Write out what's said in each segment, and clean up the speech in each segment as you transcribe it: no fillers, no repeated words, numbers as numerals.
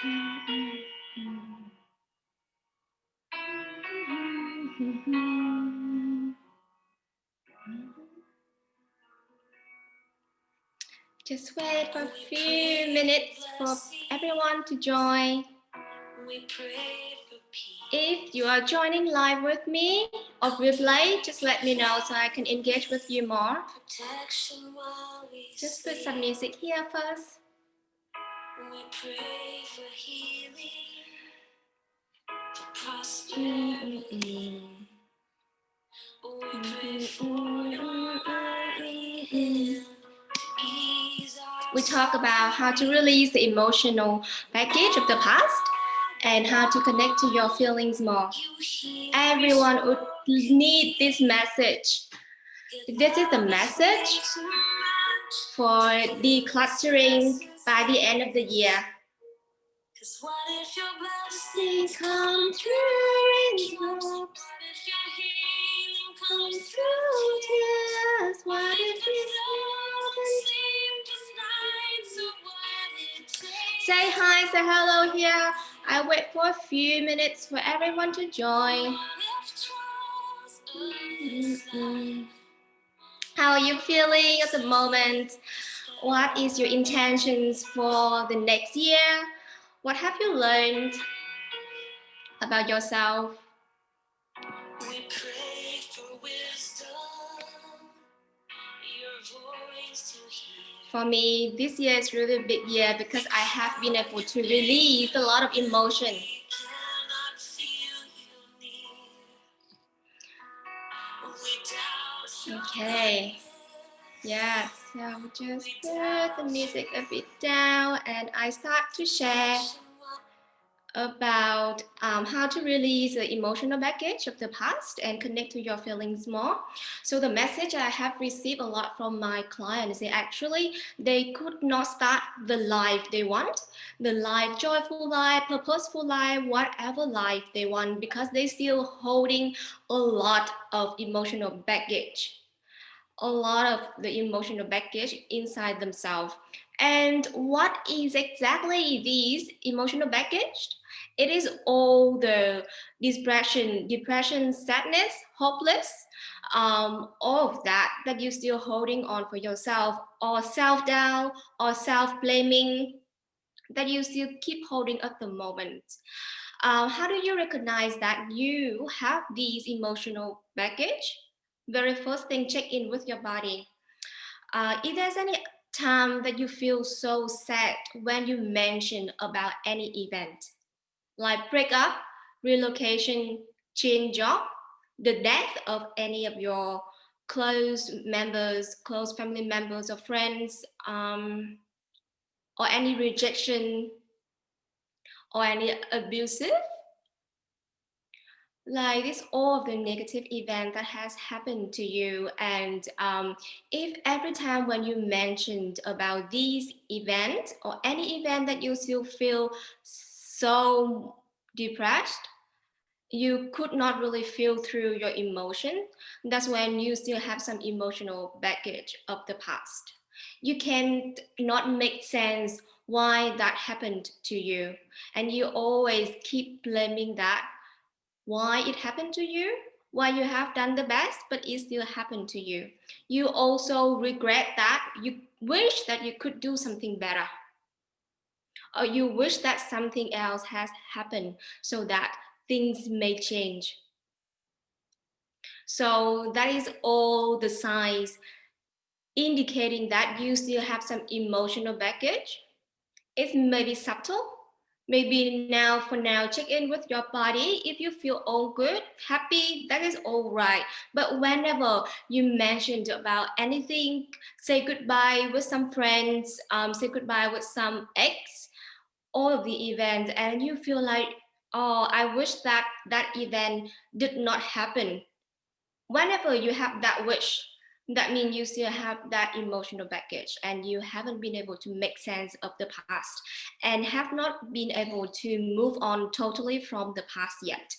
Just wait for a few minutes for everyone to join. If you are joining live with me or replay, just let me know so I can engage with you more. Just put some music here first. We pray for healing, for prosperity. We talk about how to release the emotional baggage of the past and how to connect to your feelings more. Everyone would need this message. This is the message for decluttering by the end of the year. What if your blessings come through raindrops? What if your healing comes through tears? What if this love and sleepless nights are what it takes? Say hi, say hello here. I wait for a few minutes for everyone to join. How are you feeling at the moment? What is your intentions for the next year? What have you learned about yourself? We pray for wisdom, your voice to hear. For me, this year is really a big year because I have been able to release a lot of emotion. Okay. Yes, so just put the music a bit down and I start to share about how to release the emotional baggage of the past and connect to your feelings more. So the message I have received a lot from my clients is actually they could not start the life they want, the life, joyful life, purposeful life, whatever life they want, because they still holding a lot of emotional baggage. A lot of the emotional baggage inside themselves. And what is exactly this emotional baggage? It is all the depression, sadness, hopeless, all of that you're still holding on for yourself, or self-doubt, or self-blaming that you still keep holding at the moment. How do you recognize that you have these emotional baggage? Very first thing, check in with your body. If there's any time that you feel so sad when you mention about any event, like breakup, relocation, change job, the death of any of your close members, close family members or friends, or any rejection or any abusive, like this all of the negative event that has happened to you. And if every time when you mentioned about these events or any event that you still feel so depressed, you could not really feel through your emotion, that's when you still have some emotional baggage of the past. You can not make sense why that happened to you, and you always keep blaming that, why it happened to you, why you have done the best but it still happened to you. You also regret that, you wish that you could do something better, or you wish that something else has happened so that things may change. So that is all the signs indicating that you still have some emotional baggage. It's maybe subtle. Maybe now, for now, check in with your body. If you feel all good, happy, that is all right. But whenever you mentioned about anything, say goodbye with some friends, say goodbye with some ex, all of the events, and you feel like, oh, I wish that that event did not happen. Whenever you have that wish, that means you still have that emotional baggage and you haven't been able to make sense of the past and have not been able to move on totally from the past yet.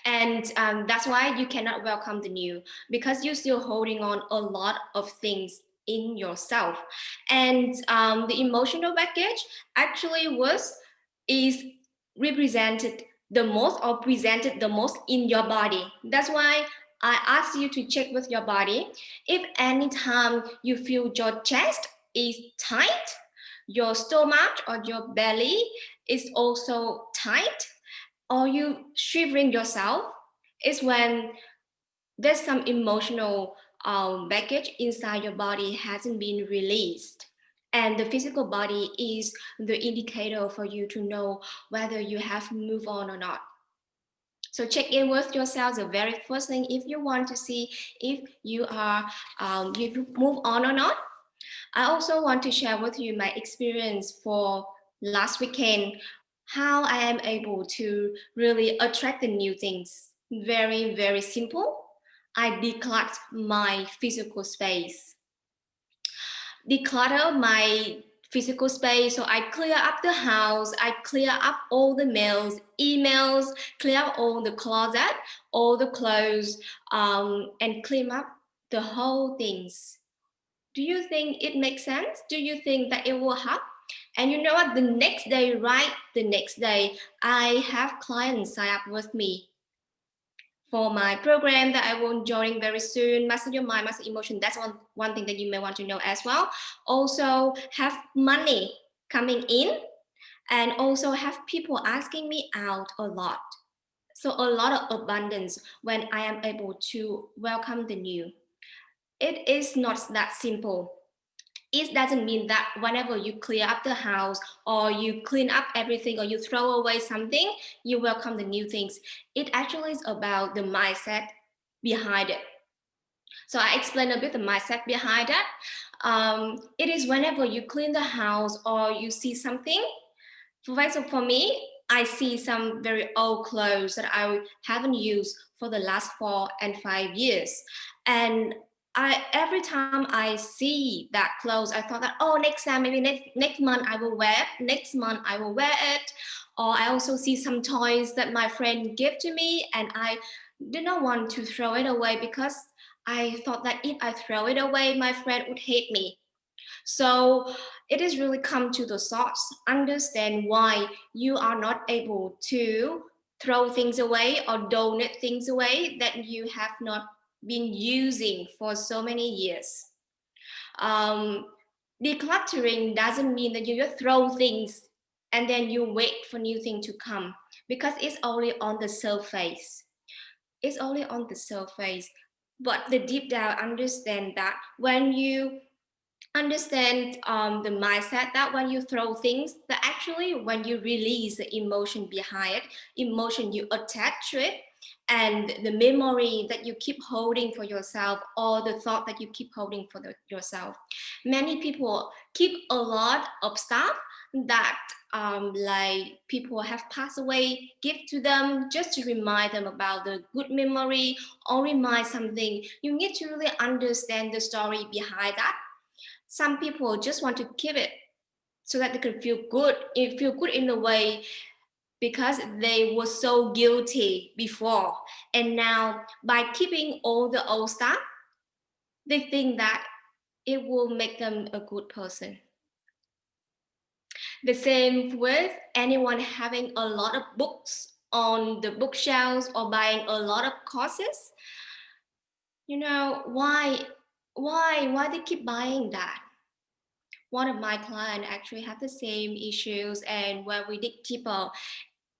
And that's why you cannot welcome the new, because you're still holding on a lot of things in yourself. And the emotional baggage actually was is represented the most or presented the most in your body. That's why I ask you to check with your body. If anytime you feel your chest is tight, your stomach or your belly is also tight, or you shivering yourself, is when there's some emotional baggage inside your body hasn't been released. And the physical body is the indicator for you to know whether you have moved on or not. So check in with yourself the very first thing if you want to see if you are you move on or not. I also want to share with you my experience for last weekend, how I am able to really attract the new things. Very, very simple. I declutter my physical space. Declutter my physical space. So I clear up the house, I clear up all the mails, emails, clear up all the closet, all the clothes, and clean up the whole things. Do you think it makes sense? Do you think that it will help? And you know what? The next day, right? The next day, I have clients sign up with me for my program that I will join very soon. Master your mind, master emotion. That's one thing that you may want to know as well. Also have money coming in, and also have people asking me out a lot. So a lot of abundance when I am able to welcome the new. It is not that simple. It doesn't mean that whenever you clear up the house or you clean up everything or you throw away something, you welcome the new things. It actually is about the mindset behind it. So I explain a bit the mindset behind that. It is whenever you clean the house or you see something. For example, for me, I see some very old clothes that I haven't used for the last 4 and 5 years. And every time I see that clothes, I thought that, oh, next time, maybe next month I will wear it. Next month I will wear it. Or I also see some toys that my friend gave to me, and I did not want to throw it away because I thought that if I throw it away, my friend would hate me. So it is really come to the source. Understand why you are not able to throw things away or donate things away that you have not been using for so many years. Um, Decluttering doesn't mean that you just throw things and then you wait for new thing to come, because it's only on the surface. It's only on the surface. But the deep down understand that when you understand the mindset, that when you throw things, that actually when you release the emotion behind it, emotion you attach to it, and the memory that you keep holding for yourself, or the thought that you keep holding for yourself. Many people keep a lot of stuff that like people have passed away give to them just to remind them about the good memory, or remind something. You need to really understand the story behind that. Some people just want to keep it so that they can feel good. It feel good in a way because they were so guilty before, and now by keeping all the old stuff, they think that it will make them a good person. The same with anyone having a lot of books on the bookshelves or buying a lot of courses. You know, why they keep buying that? One of my clients actually had the same issues, and when we dig deeper,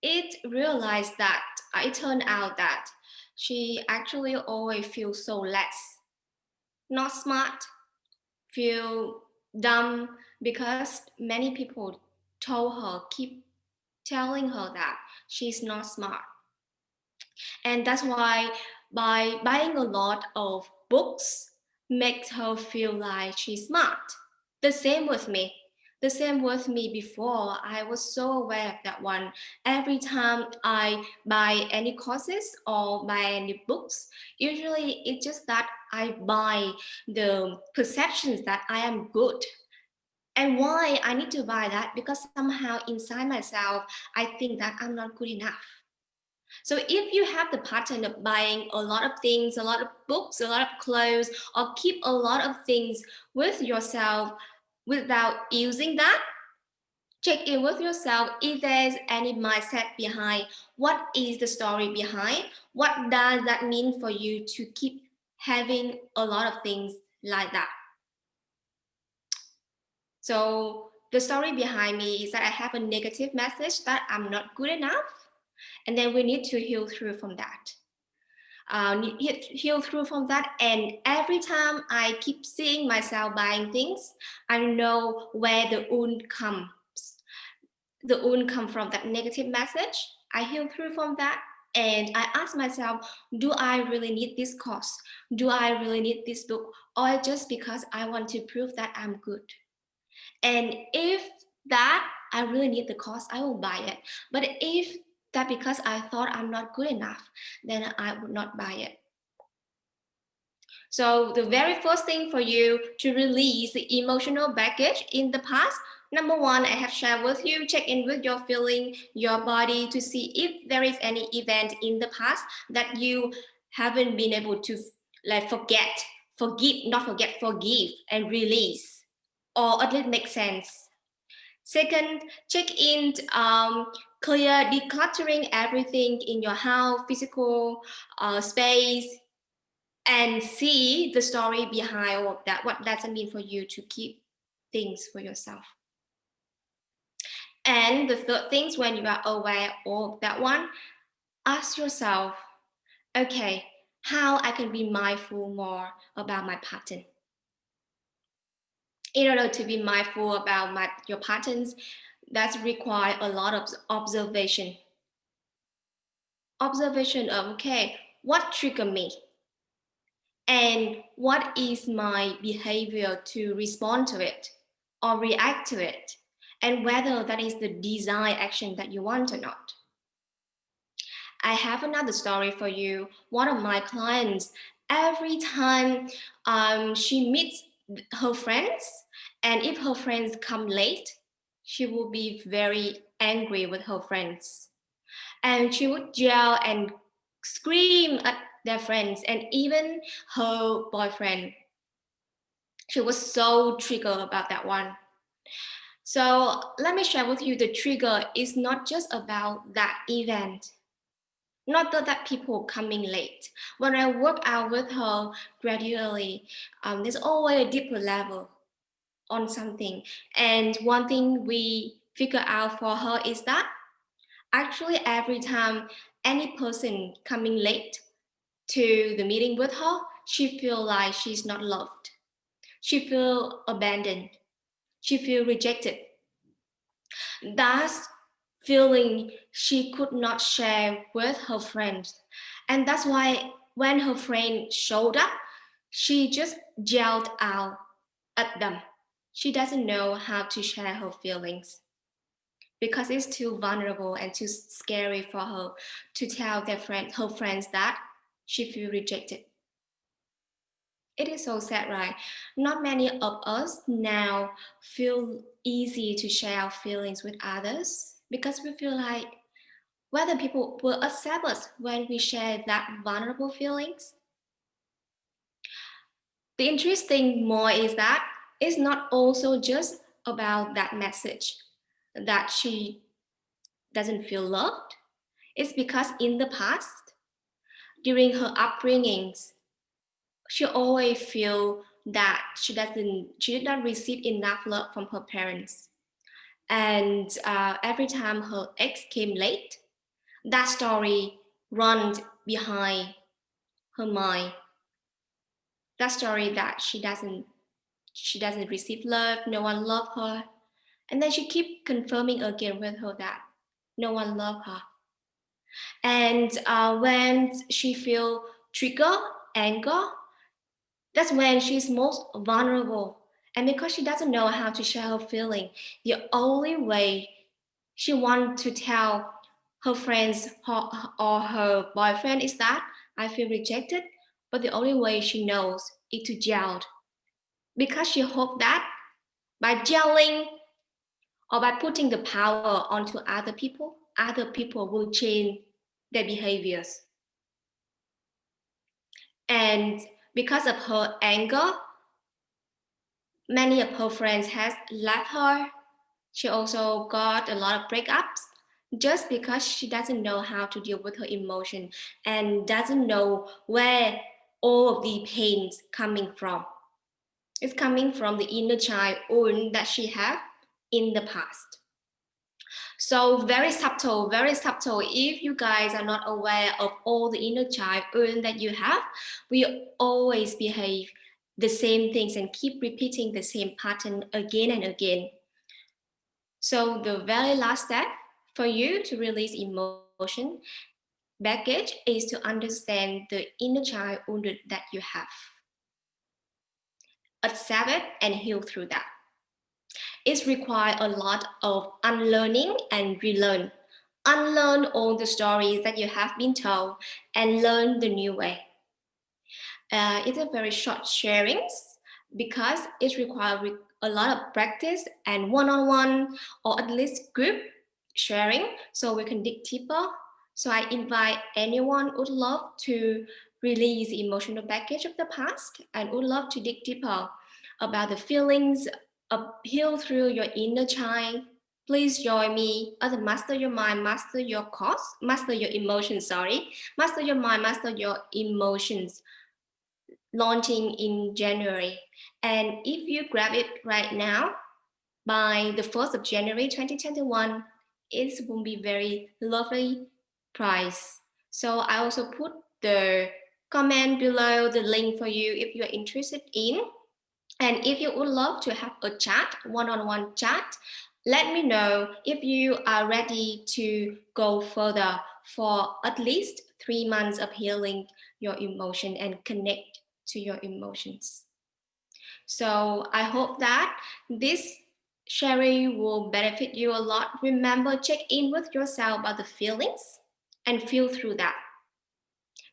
it realized that it turned out that she actually always feels so less, not smart, feel dumb, because many people told her, keep telling her that she's not smart. And that's why by buying a lot of books makes her feel like she's smart. The same with me. The same with me before. I was so aware of that one. Every time I buy any courses or buy any books, usually it's just that I buy the perceptions that I am good. And why I need to buy that? Because somehow inside myself, I think that I'm not good enough. So if you have the pattern of buying a lot of things, a lot of books, a lot of clothes, or keep a lot of things with yourself without using that, Check in with yourself if there's any mindset behind. What is the story behind? What does that mean for you to keep having a lot of things like that? So the story behind me is that I have a negative message that I'm not good enough, and then we need to heal through from that. Heal through from that, and every time I keep seeing myself buying things, I know where the wound comes. The wound comes from that negative message. I heal through from that, and I ask myself, do I really need this course? Do I really need this book? Or just because I want to prove that I'm good? And if that I really need the course, I will buy it. But if that because I thought I'm not good enough, then I would not buy it. So the very first thing for you to release the emotional baggage in the past, number one, I have shared with you, check in with your feeling, your body to see if there is any event in the past that you haven't been able to forgive and release, or at least make sense. Second, check in, clear, decluttering everything in your house, physical space, and see the story behind all of that. What does it mean for you to keep things for yourself? And the third things, when you are aware of that one, ask yourself, okay, how I can be mindful more about my pattern. In order to be mindful about your patterns, that's require a lot of observation. Observation of, okay, what triggered me? And what is my behavior to respond to it or react to it? And whether that is the desired action that you want or not. I have another story for you. One of my clients, every time she meets her friends, and if her friends come late, she will be very angry with her friends. And she would yell and scream at their friends and even her boyfriend. She was so triggered about that one. So let me share with you, the trigger is not just about that event, not that people coming late. When I work out with her gradually, there's always a deeper level on something. And one thing we figure out for her is that actually every time any person coming late to the meeting with her, she feel like she's not loved. She feel abandoned. She feel rejected. That's feeling she could not share with her friends. And that's why when her friend showed up, she just yelled out at them. She doesn't know how to share her feelings because it's too vulnerable and too scary for her to tell her friends that she feels rejected. It is so sad, right? Not many of us now feel easy to share our feelings with others because we feel like whether people will accept us when we share that vulnerable feelings. The interesting more is that it's not also just about that message that she doesn't feel loved. It's because in the past, during her upbringings, she always feel that she did not receive enough love from her parents. And every time her ex came late, that story runs behind her mind. That story that she doesn't receive love, no one love her. And then she keep confirming again with her that no one love her. And when she feel trigger, anger, that's when she's most vulnerable. And because she doesn't know how to share her feeling, the only way she wants to tell her friends or her boyfriend is that I feel rejected. But the only way she knows is to yell. Because she hopes that by yelling or by putting the power onto other people will change their behaviors. And because of her anger, many of her friends has left her She also got a lot of breakups just because she doesn't know how to deal with her emotion and doesn't know where all of the pains coming from. It's coming from the inner child wound that she had in the past. So very subtle, very subtle. If you guys are not aware of all the inner child wound that you have, we always behave the same things and keep repeating the same pattern again and again. So the very last step for you to release emotion baggage is to understand the inner child wounded that you have. Accept it and heal through that. It requires a lot of unlearning and relearn. Unlearn all the stories that you have been told and learn the new way. It's a very short sharings because it requires a lot of practice and one-on-one or at least group sharing so we can dig deeper. So I invite anyone who would love to release the emotional baggage of the past and would love to dig deeper about the feelings of heal through your inner child. Please join me as a master your mind, master your cause, master your emotions, master your mind, master your emotions, launching in January. And if you grab it right now, by the 1st of January 2021, it will be very lovely price. So I also put the comment below the link for you if you're interested in. And if you would love to have a chat, one-on-one chat, let me know if you are ready to go further for at least 3 months of healing your emotion and connect to your emotions. So I hope that this sharing will benefit you a lot. Remember, check in with yourself about the feelings and feel through that.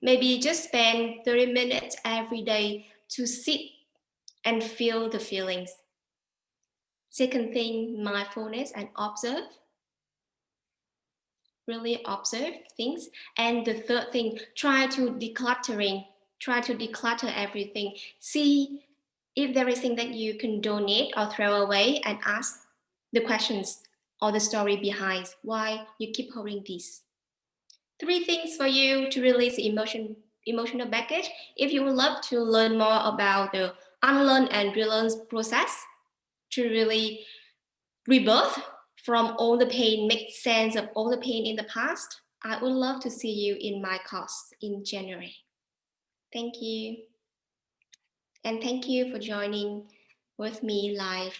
Maybe just spend 30 minutes every day to sit and feel the feelings. Second thing, mindfulness and observe. Really observe things. And the third thing, try to declutter everything. See if there is something that you can donate or throw away and ask the questions or the story behind why you keep holding this. 3 things for you to release emotional baggage. If you would love to learn more about the unlearn and relearn process to really rebirth from all the pain, make sense of all the pain in the past, I would love to see you in my course in January. Thank you. And thank you for joining with me live.